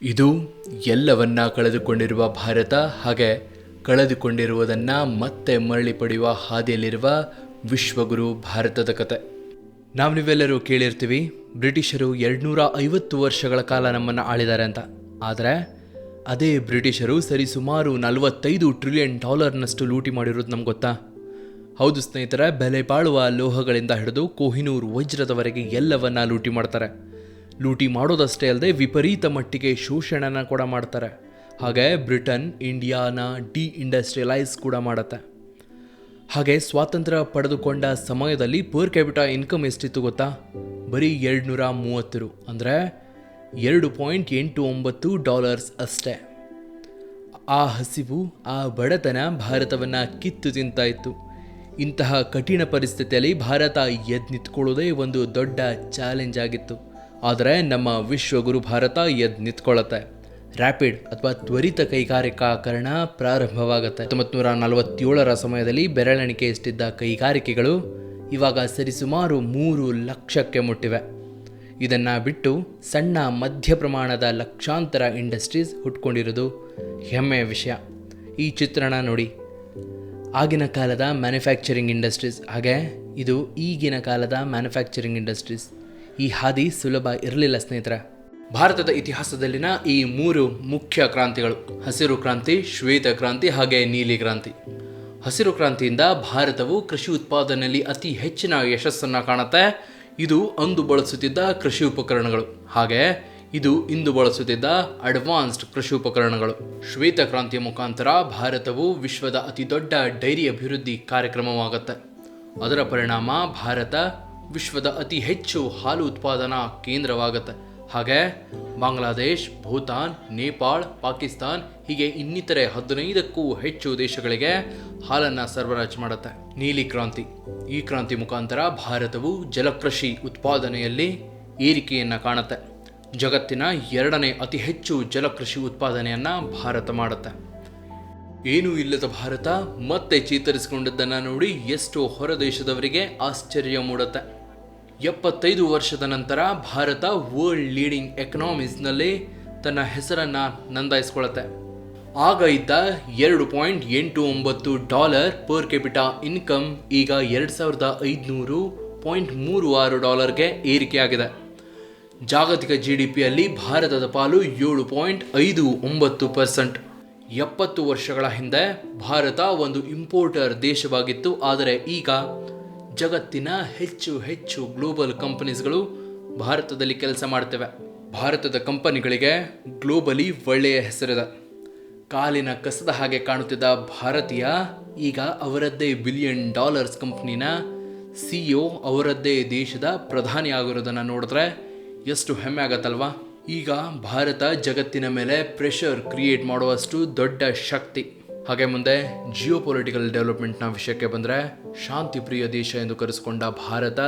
ಇದು ಎಲ್ಲವನ್ನ ಕಳೆದುಕೊಂಡಿರುವ ಭಾರತ ಹಾಗೆ ಕಳೆದುಕೊಂಡಿರುವುದನ್ನು ಮತ್ತೆ ಮರಳಿ ಪಡೆಯುವ ಹಾದಿಯಲ್ಲಿರುವ ವಿಶ್ವಗುರು ಭಾರತದ ಕತೆ. ನೀವೆಲ್ಲರೂ ಕೇಳಿರ್ತೀವಿ, ಬ್ರಿಟಿಷರು 250 ವರ್ಷಗಳ ಕಾಲ ನಮ್ಮನ್ನು ಆಳಿದ್ದಾರೆ ಅಂತ. ಆದರೆ ಅದೇ ಬ್ರಿಟಿಷರು ಸರಿಸುಮಾರು $45 ಟ್ರಿಲಿಯನ್ ಲೂಟಿ ಮಾಡಿರೋದು ನಮ್ಗೆ ಗೊತ್ತಾ? ಹೌದು ಸ್ನೇಹಿತರೆ, ಬೆಲೆ ಬಾಳುವ ಲೋಹಗಳಿಂದ ಹಿಡಿದು ಕೊಹಿನೂರ್ ವಜ್ರದವರೆಗೆ ಎಲ್ಲವನ್ನ ಲೂಟಿ ಮಾಡ್ತಾರೆ. ಲೂಟಿ ಮಾಡೋದಷ್ಟೇ ಅಲ್ಲದೆ ವಿಪರೀತ ಮಟ್ಟಿಗೆ ಶೋಷಣೆನ ಕೂಡ ಮಾಡ್ತಾರೆ. ಹಾಗೆ ಬ್ರಿಟನ್ ಇಂಡಿಯಾನ ಡಿ-ಇಂಡಸ್ಟ್ರಿಯಲೈಸ್ ಕೂಡ ಮಾಡುತ್ತೆ. ಹಾಗೆ ಸ್ವಾತಂತ್ರ್ಯ ಪಡೆದುಕೊಂಡ ಸಮಯದಲ್ಲಿ ಪರ್ ಕ್ಯಾಪಿಟಾ ಇನ್ಕಮ್ ಎಷ್ಟಿತ್ತು ಗೊತ್ತಾ? ಬರೀ $230, ಅಂದರೆ $2.89 ಅಷ್ಟೇ. ಆ ಹಸಿವು, ಆ ಬಡತನ ಭಾರತವನ್ನು ಕಿತ್ತು ತಿಂತಾ ಇತ್ತು. ಇಂತಹ ಕಠಿಣ ಪರಿಸ್ಥಿತಿಯಲ್ಲಿ ಭಾರತ ಎದ್ದು ನಿಂತ್ಕೊಳ್ಳೋದೇ ಒಂದು ದೊಡ್ಡ ಚಾಲೆಂಜ್ ಆಗಿತ್ತು. ಆದರೆ ನಮ್ಮ ವಿಶ್ವಗುರು ಭಾರತ ಎದ್ದು ನಿಂತ್ಕೊಳ್ಳುತ್ತೆ. ರ್ಯಾಪಿಡ್ ಅಥವಾ ತ್ವರಿತ ಕೈಗಾರಿಕಾಕರಣ ಪ್ರಾರಂಭವಾಗುತ್ತೆ. 1947ರ ಸಮಯದಲ್ಲಿ ಬೆರಳೆಣಿಕೆ ಎಷ್ಟಿದ್ದ ಕೈಗಾರಿಕೆಗಳು ಇವಾಗ ಸರಿಸುಮಾರು 3 ಲಕ್ಷಕ್ಕೆ ಮುಟ್ಟಿವೆ. ಇದನ್ನು ಬಿಟ್ಟು ಸಣ್ಣ ಮಧ್ಯ ಪ್ರಮಾಣದ ಲಕ್ಷಾಂತರ ಇಂಡಸ್ಟ್ರೀಸ್ ಹುಟ್ಕೊಂಡಿರೋದು ಹೆಮ್ಮೆಯ ವಿಷಯ. ಈ ಚಿತ್ರಣ ನೋಡಿ, ಆಗಿನ ಕಾಲದ ಮ್ಯಾನುಫ್ಯಾಕ್ಚರಿಂಗ್ ಇಂಡಸ್ಟ್ರೀಸ್, ಹಾಗೆ ಇದು ಈಗಿನ ಕಾಲದ ಮ್ಯಾನುಫ್ಯಾಕ್ಚರಿಂಗ್ ಇಂಡಸ್ಟ್ರೀಸ್. ಈ ಹಾದಿ ಸುಲಭ ಇರಲಿಲ್ಲ ಸ್ನೇಹಿತರೆ. ಭಾರತದ ಇತಿಹಾಸದಲ್ಲಿನ ಈ 3 ಮುಖ್ಯ ಕ್ರಾಂತಿಗಳು: ಹಸಿರು ಕ್ರಾಂತಿ, ಶ್ವೇತ ಕ್ರಾಂತಿ ಹಾಗೆ ನೀಲಿ ಕ್ರಾಂತಿ. ಹಸಿರು ಕ್ರಾಂತಿಯಿಂದ ಭಾರತವು ಕೃಷಿ ಉತ್ಪಾದನೆಯಲ್ಲಿ ಅತಿ ಹೆಚ್ಚಿನ ಯಶಸ್ಸನ್ನು ಕಾಣುತ್ತೆ. ಇದು ಅಂದು ಬಳಸುತ್ತಿದ್ದ ಕೃಷಿ ಉಪಕರಣಗಳು, ಹಾಗೆ ಇದು ಇಂದು ಬಳಸುತ್ತಿದ್ದ ಅಡ್ವಾನ್ಸ್ಡ್ ಕೃಷಿ ಉಪಕರಣಗಳು. ಶ್ವೇತ ಕ್ರಾಂತಿಯ ಮುಖಾಂತರ ಭಾರತವು ವಿಶ್ವದ ಅತಿ ದೊಡ್ಡ ಡೈರಿ ಅಭಿವೃದ್ಧಿ ಕಾರ್ಯಕ್ರಮವಾಗುತ್ತೆ. ಅದರ ಪರಿಣಾಮ ಭಾರತ ವಿಶ್ವದ ಅತಿ ಹೆಚ್ಚು ಹಾಲು ಉತ್ಪಾದನಾ ಕೇಂದ್ರವಾಗುತ್ತೆ. ಹಾಗೆ ಬಾಂಗ್ಲಾದೇಶ್, ಭೂತಾನ್, ನೇಪಾಳ್, ಪಾಕಿಸ್ತಾನ್ ಹೀಗೆ ಇನ್ನಿತರೆ 15ಕ್ಕೂ ಹೆಚ್ಚು ದೇಶಗಳಿಗೆ ಹಾಲನ್ನು ಸರಬರಾಜು ಮಾಡುತ್ತೆ. ನೀಲಿ ಕ್ರಾಂತಿ. ಈ ಕ್ರಾಂತಿ ಮುಖಾಂತರ ಭಾರತವು ಜಲಕೃಷಿ ಉತ್ಪಾದನೆಯಲ್ಲಿ ಏರಿಕೆಯನ್ನು ಕಾಣುತ್ತೆ. ಜಗತ್ತಿನ 2ನೇ ಅತಿ ಹೆಚ್ಚು ಜಲಕೃಷಿ ಉತ್ಪಾದನೆಯನ್ನು ಭಾರತ ಮಾಡುತ್ತೆ. ಏನೂ ಇಲ್ಲದ ಭಾರತ ಮತ್ತೆ ಚೇತರಿಸಿಕೊಂಡಿದ್ದನ್ನು ನೋಡಿ ಎಷ್ಟೋ ಹೊರ ದೇಶದವರಿಗೆ ಆಶ್ಚರ್ಯ ಮೂಡುತ್ತೆ. 75 ವರ್ಷದ ನಂತರ ಭಾರತ ವರ್ಲ್ಡ್ ಲೀಡಿಂಗ್ ಎಕನಾಮೀಸ್ನಲ್ಲಿ ತನ್ನ ಹೆಸರನ್ನು ನೋಂದಾಯಿಸಿಕೊಳ್ಳುತ್ತೆ. ಆಗ ಇದ್ದ $2.89 ಪರ್ ಕ್ಯಾಪಿಟಾ ಇನ್ಕಮ್ ಈಗ $2,500.36ಗೆ ಏರಿಕೆಯಾಗಿದೆ. ಜಾಗತಿಕ GDPಯಲ್ಲಿ ಭಾರತದ ಪಾಲು 7.59%. 70 ವರ್ಷಗಳ ಹಿಂದೆ ಭಾರತ ಒಂದು ಇಂಪೋರ್ಟರ್ ದೇಶವಾಗಿತ್ತು. ಆದರೆ ಈಗ ಜಗತ್ತಿನ ಹೆಚ್ಚು ಗ್ಲೋಬಲ್ ಕಂಪನೀಸ್ಗಳು ಭಾರತದಲ್ಲಿ ಕೆಲಸ ಮಾಡ್ತವೆ. ಭಾರತದ ಕಂಪನಿಗಳಿಗೆ ಗ್ಲೋಬಲಿ ಒಳ್ಳೆಯ ಹೆಸರಿದೆ. ಕಾಲಿನ ಕಸದ ಹಾಗೆ ಕಾಣುತ್ತಿದ್ದ ಭಾರತೀಯ ಈಗ ಅವರದ್ದೇ $1 ಬಿಲಿಯನ್ ಕಂಪ್ನಿನ CEO ಅವರದ್ದೇ ದೇಶದ ಪ್ರಧಾನಿ ಆಗಿರೋದನ್ನು ನೋಡಿದ್ರೆ ಎಷ್ಟು ಹೆಮ್ಮೆ ಆಗತ್ತಲ್ವಾ? ಈಗ ಭಾರತ ಜಗತ್ತಿನ ಮೇಲೆ ಪ್ರೆಷರ್ ಕ್ರಿಯೇಟ್ ಮಾಡುವಷ್ಟು ದೊಡ್ಡ ಶಕ್ತಿ. ಹಾಗೆ ಮುಂದೆ ಜಿಯೋಪೊಲಿಟಿಕಲ್ ಡೆವಲಪ್ಮೆಂಟ್ನ ವಿಷಯಕ್ಕೆ ಬಂದರೆ, ಶಾಂತಿ ಪ್ರಿಯ ದೇಶ ಎಂದು ಕರೆಸಿಕೊಂಡ ಭಾರತ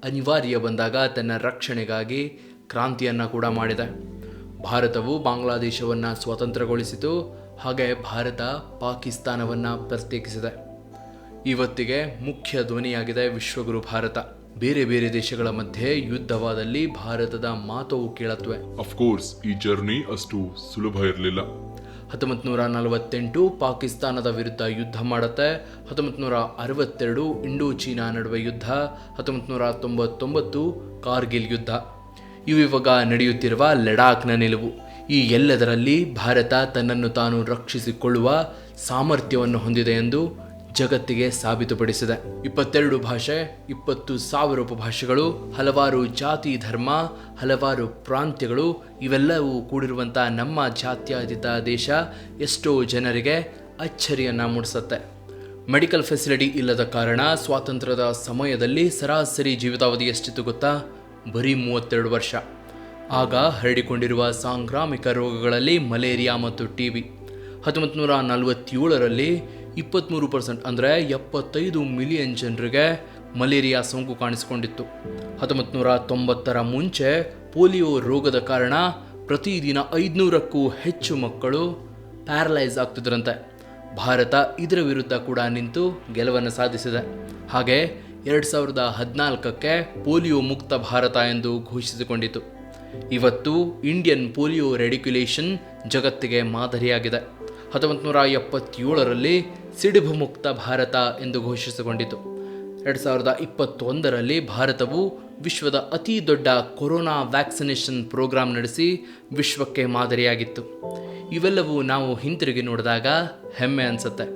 ಅನಿವಾರ್ಯ ಬಂದಾಗ ತನ್ನ ರಕ್ಷಣೆಗಾಗಿ ಕ್ರಾಂತಿಯನ್ನು ಕೂಡ ಮಾಡಿದೆ. ಭಾರತವು ಬಾಂಗ್ಲಾದೇಶವನ್ನು ಸ್ವತಂತ್ರಗೊಳಿಸಿತು. ಹಾಗೆ ಭಾರತ ಪಾಕಿಸ್ತಾನವನ್ನು ಪ್ರತ್ಯೇಕಿಸಿದೆ. ಇವತ್ತಿಗೆ ಮುಖ್ಯ ಧ್ವನಿಯಾಗಿದೆ ವಿಶ್ವಗುರು ಭಾರತ. ಬೇರೆ ಬೇರೆ ದೇಶಗಳ ಮಧ್ಯೆ ಯುದ್ಧವಾದಲ್ಲಿ ಭಾರತದ ಮಾತು ಕೇಳತ್ವೆ. ಅಫ್ಕೋರ್ಸ್ ಈ ಜರ್ನಿ ಅಷ್ಟು ಸುಲಭ ಇರಲಿಲ್ಲ. 1948 ಪಾಕಿಸ್ತಾನದ ವಿರುದ್ಧ ಯುದ್ಧ ಮಾಡುತ್ತೆ. 1962 ಇಂಡೋ ಚೀನಾ ನಡುವೆ ಯುದ್ಧ. 1999 ಕಾರ್ಗಿಲ್ ಯುದ್ಧ. ಇವಾಗ ನಡೆಯುತ್ತಿರುವ ಲಡಾಖ್ನ ನಿಲುವು. ಈ ಎಲ್ಲದರಲ್ಲಿ ಭಾರತ ತನ್ನನ್ನು ತಾನು ರಕ್ಷಿಸಿಕೊಳ್ಳುವ ಸಾಮರ್ಥ್ಯವನ್ನು ಹೊಂದಿದೆ ಎಂದು ಜಗತ್ತಿಗೆ ಸಾಬೀತುಪಡಿಸಿದೆ. 22 ಭಾಷೆ, 20,000 ಉಪಭಾಷೆಗಳು, ಹಲವಾರು ಜಾತಿ ಧರ್ಮ, ಹಲವಾರು ಪ್ರಾಂತ್ಯಗಳು ಇವೆಲ್ಲವೂ ಕೂಡಿರುವಂಥ ನಮ್ಮ ಜಾತ್ಯತೀತ ದೇಶ ಎಷ್ಟೋ ಜನರಿಗೆ ಅಚ್ಚರಿಯನ್ನು ಮೂಡಿಸುತ್ತೆ. ಮೆಡಿಕಲ್ ಫೆಸಿಲಿಟಿ ಇಲ್ಲದ ಕಾರಣ ಸ್ವಾತಂತ್ರ್ಯದ ಸಮಯದಲ್ಲಿ ಸರಾಸರಿ ಜೀವಿತಾವಧಿ ಎಷ್ಟಿತ್ತು ಗೊತ್ತಾ? ಬರೀ 32 ವರ್ಷ. ಆಗ ಹರಡಿಕೊಂಡಿರುವ ಸಾಂಕ್ರಾಮಿಕ ರೋಗಗಳಲ್ಲಿ ಮಲೇರಿಯಾ ಮತ್ತು TB. 1947ರಲ್ಲಿ 23%, ಅಂದರೆ 75 ಮಿಲಿಯನ್ ಜನರಿಗೆ ಮಲೇರಿಯಾ ಸೋಂಕು ಕಾಣಿಸಿಕೊಂಡಿತ್ತು. 1990ರ ಮುಂಚೆ ಪೋಲಿಯೋ ರೋಗದ ಕಾರಣ ಪ್ರತಿದಿನ 500ಕ್ಕೂ ಹೆಚ್ಚು ಮಕ್ಕಳು ಪ್ಯಾರಲೈಸ್ ಆಗ್ತಿದ್ರಂತೆ. ಭಾರತ ಇದರ ವಿರುದ್ಧ ಕೂಡ ನಿಂತು ಗೆಲುವನ್ನು ಸಾಧಿಸಿದೆ. ಹಾಗೆ 2014ಕ್ಕೆ ಪೋಲಿಯೋ ಮುಕ್ತ ಭಾರತ ಎಂದು ಘೋಷಿಸಿಕೊಂಡಿತು. ಇವತ್ತು ಇಂಡಿಯನ್ ಪೋಲಿಯೋ ರೆಡಿಕ್ಯುಲೇಷನ್ ಜಗತ್ತಿಗೆ ಮಾದರಿಯಾಗಿದೆ. 1977ರಲ್ಲಿ ಸಿಡಿಬು ಮುಕ್ತ ಭಾರತ ಎಂದು ಘೋಷಿಸಿಕೊಂಡಿತು. 2021ರಲ್ಲಿ ಭಾರತವು ವಿಶ್ವದ ಅತಿ ದೊಡ್ಡ ಕೊರೋನಾ ವ್ಯಾಕ್ಸಿನೇಷನ್ ಪ್ರೋಗ್ರಾಂ ನಡೆಸಿ ವಿಶ್ವಕ್ಕೆ ಮಾದರಿಯಾಗಿತ್ತು. ಇವೆಲ್ಲವೂ ನಾವು ಹಿಂತಿರುಗಿ ನೋಡಿದಾಗ ಹೆಮ್ಮೆ ಅನಿಸುತ್ತೆ.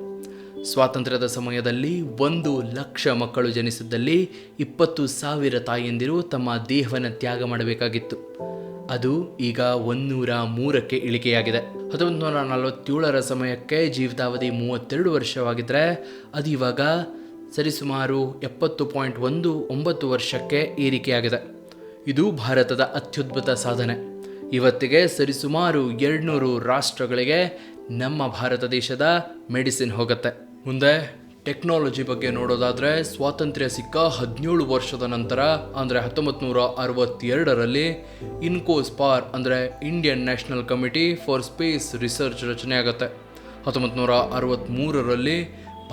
ಸ್ವಾತಂತ್ರ್ಯದ ಸಮಯದಲ್ಲಿ 1,00,000 ಮಕ್ಕಳು ಜನಿಸಿದ್ದಲ್ಲಿ 20,000 ತಾಯಂದಿರು ತಮ್ಮ ದೇಹವನ್ನು ತ್ಯಾಗ ಮಾಡಬೇಕಾಗಿತ್ತು. ಅದು ಈಗ 103ಕ್ಕೆ ಇಳಿಕೆಯಾಗಿದೆ. 1947ರ ಸಮಯಕ್ಕೆ ಜೀವಿತಾವಧಿ 32 ವರ್ಷವಾಗಿದ್ದರೆ ಅದು ಇವಾಗ ಸರಿಸುಮಾರು 70.19 ವರ್ಷಕ್ಕೆ ಏರಿಕೆಯಾಗಿದೆ. ಇದು ಭಾರತದ ಅತ್ಯದ್ಭುತ ಸಾಧನೆ. ಇವತ್ತಿಗೆ ಸರಿಸುಮಾರು 200 ರಾಷ್ಟ್ರಗಳಿಗೆ ನಮ್ಮ ಭಾರತ ದೇಶದ ಮೆಡಿಸಿನ್ ಹೋಗುತ್ತೆ. ಮುಂದೆ ಟೆಕ್ನಾಲಜಿ ಬಗ್ಗೆ ನೋಡೋದಾದರೆ, ಸ್ವಾತಂತ್ರ್ಯ ಸಿಕ್ಕ 17 ವರ್ಷದ ನಂತರ ಅಂದರೆ 1962ರಲ್ಲಿ ಇನ್ಕೋಸ್ಪಾರ್ ಅಂದರೆ Indian national committee for space research ರಚನೆ ಆಗುತ್ತೆ. 1963ರಲ್ಲಿ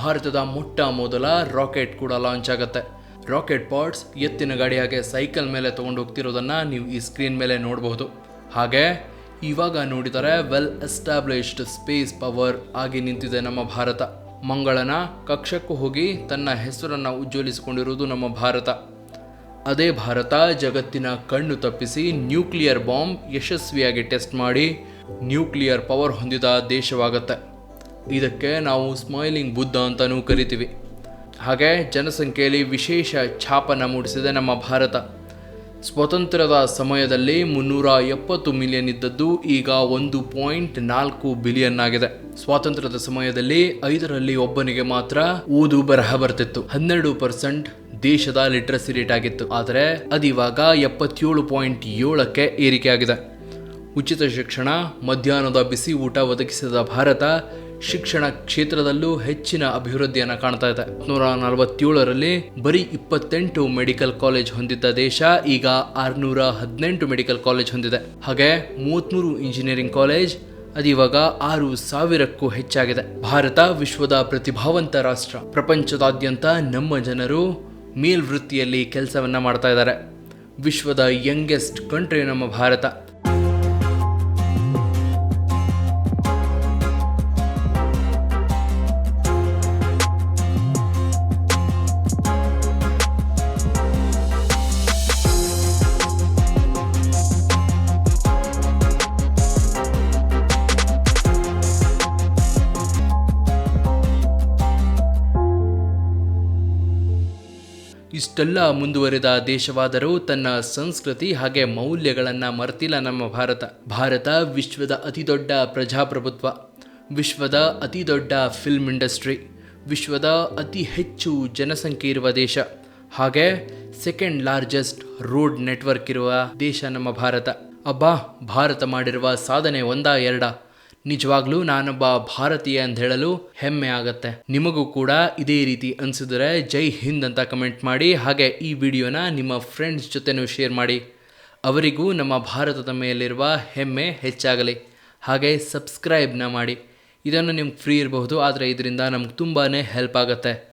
ಭಾರತದ ಮೊಟ್ಟ ಮೊದಲ ರಾಕೆಟ್ ಕೂಡ ಲಾಂಚ್ ಆಗುತ್ತೆ. ರಾಕೆಟ್ ಪಾರ್ಟ್ಸ್ ಎತ್ತಿನ ಗಾಡಿ ಹಾಗೆ ಸೈಕಲ್ ಮೇಲೆ ತೊಗೊಂಡು ಹೋಗ್ತಿರೋದನ್ನು ನೀವು ಈ ಸ್ಕ್ರೀನ್ ಮೇಲೆ ನೋಡಬಹುದು. ಹಾಗೆ ಇವಾಗ ನೋಡಿದರೆ ವೆಲ್ ಎಸ್ಟಾಬ್ಲಿಷ್ಡ್ ಸ್ಪೇಸ್ ಪವರ್ ಆಗಿ ನಿಂತಿದೆ ನಮ್ಮ ಭಾರತ. ಮಂಗಳನ ಕಕ್ಷಕ್ಕೂ ಹೋಗಿ ತನ್ನ ಹೆಸರನ್ನು ಉಜ್ವಲಿಸಿಕೊಂಡಿರುವುದು ನಮ್ಮ ಭಾರತ. ಅದೇ ಭಾರತ ಜಗತ್ತಿನ ಕಣ್ಣು ತಪ್ಪಿಸಿ ನ್ಯೂಕ್ಲಿಯರ್ ಬಾಂಬ್ ಯಶಸ್ವಿಯಾಗಿ ಟೆಸ್ಟ್ ಮಾಡಿ ನ್ಯೂಕ್ಲಿಯರ್ ಪವರ್ ಹೊಂದಿದ ದೇಶವಾಗುತ್ತೆ. ಇದಕ್ಕೆ ನಾವು ಸ್ಮೈಲಿಂಗ್ ಬುದ್ಧ ಅಂತಲೂ ಕರಿತೀವಿ. ಹಾಗೆ ಜನಸಂಖ್ಯೆಯಲ್ಲಿ ವಿಶೇಷ ಛಾಪನ್ನು ಮೂಡಿಸಿದೆ ನಮ್ಮ ಭಾರತ. ಸ್ವಾತಂತ್ರ್ಯದ ಸಮಯದಲ್ಲಿ 370 ಮಿಲಿಯನ್ ಇದ್ದದ್ದು ಈಗ 1.4 ಬಿಲಿಯನ್ ಆಗಿದೆ. ಸ್ವಾತಂತ್ರ್ಯದ ಸಮಯದಲ್ಲಿ 5ರಲ್ಲಿ ಒಬ್ಬನಿಗೆ ಮಾತ್ರ ಓದು ಬರಹ ಬರ್ತಿತ್ತು. 12% ದೇಶದ ಲಿಟ್ರಸಿ ರೇಟ್ ಆಗಿತ್ತು. ಆದರೆ ಅದಿವಾಗ 77.7ಕ್ಕೆ ಏರಿಕೆಯಾಗಿದೆ. ಉಚಿತ ಶಿಕ್ಷಣ, ಮಧ್ಯಾಹ್ನದ ಬಿಸಿ ಊಟ ಒದಗಿಸಿದ ಭಾರತ ಶಿಕ್ಷಣ ಕ್ಷೇತ್ರದಲ್ಲೂ ಹೆಚ್ಚಿನ ಅಭಿವೃದ್ಧಿಯನ್ನು ಕಾಣ್ತಾ ಇದೆ. 1947ರಲ್ಲಿ ಬರೀ 28 ಮೆಡಿಕಲ್ ಕಾಲೇಜ್ ಹೊಂದಿದ್ದ ದೇಶ ಈಗ 618 ಮೆಡಿಕಲ್ ಕಾಲೇಜ್ ಹೊಂದಿದೆ. ಹಾಗೆ 33 ಇಂಜಿನಿಯರಿಂಗ್ ಕಾಲೇಜ್ ಅದಿವಾಗ 6,000ಕ್ಕೂ ಹೆಚ್ಚಾಗಿದೆ. ಭಾರತ ವಿಶ್ವದ ಪ್ರತಿಭಾವಂತ ರಾಷ್ಟ್ರ. ಪ್ರಪಂಚದಾದ್ಯಂತ ನಮ್ಮ ಜನರು ಮೇಲ್ವೃತ್ತಿಯಲ್ಲಿ ಕೆಲಸವನ್ನ ಮಾಡ್ತಾ ಇದ್ದಾರೆ. ವಿಶ್ವದ ಯಂಗೆಸ್ಟ್ ಕಂಟ್ರಿ ನಮ್ಮ ಭಾರತ. ಇಷ್ಟೆಲ್ಲ ಮುಂದುವರಿದ ದೇಶವಾದರೂ ತನ್ನ ಸಂಸ್ಕೃತಿ ಹಾಗೆ ಮೌಲ್ಯಗಳನ್ನು ಮರೆತಿಲ್ಲ ನಮ್ಮ ಭಾರತ. ಭಾರತ ವಿಶ್ವದ ಅತಿದೊಡ್ಡ ಪ್ರಜಾಪ್ರಭುತ್ವ, ವಿಶ್ವದ ಅತಿದೊಡ್ಡ ಫಿಲ್ಮ್ ಇಂಡಸ್ಟ್ರಿ, ವಿಶ್ವದ ಅತಿ ಹೆಚ್ಚು ಜನಸಂಖ್ಯೆ ಇರುವ ದೇಶ, ಹಾಗೆ ಸೆಕೆಂಡ್ ಲಾರ್ಜೆಸ್ಟ್ ರೋಡ್ ನೆಟ್ವರ್ಕ್ ಇರುವ ದೇಶ ನಮ್ಮ ಭಾರತ. ಅಬ್ಬಾ, ಭಾರತ ಮಾಡಿರುವ ಸಾಧನೆ ಒಂದಾ ಎರಡ? ನಿಜವಾಗ್ಲೂ ನಾನೊಬ್ಬ ಭಾರತೀಯ ಅಂತ ಹೇಳಲು ಹೆಮ್ಮೆ ಆಗತ್ತೆ. ನಿಮಗೂ ಕೂಡ ಇದೇ ರೀತಿ ಅನಿಸಿದರೆ ಜೈ ಹಿಂದ್ ಅಂತ ಕಮೆಂಟ್ ಮಾಡಿ. ಹಾಗೆ ಈ ವಿಡಿಯೋನ ನಿಮ್ಮ ಫ್ರೆಂಡ್ಸ್ ಜೊತೆನೂ ಶೇರ್ ಮಾಡಿ. ಅವರಿಗೂ ನಮ್ಮ ಭಾರತದ ಮೇಲಿರುವ ಹೆಮ್ಮೆ ಹೆಚ್ಚಾಗಲಿ. ಹಾಗೆ ಸಬ್ಸ್ಕ್ರೈಬ್ನ ಮಾಡಿ. ಇದನ್ನು ನಿಮ್ಗೆ ಫ್ರೀ ಇರಬಹುದು, ಆದರೆ ಇದರಿಂದ ನಮ್ಗೆ ತುಂಬಾ ಹೆಲ್ಪ್ ಆಗುತ್ತೆ.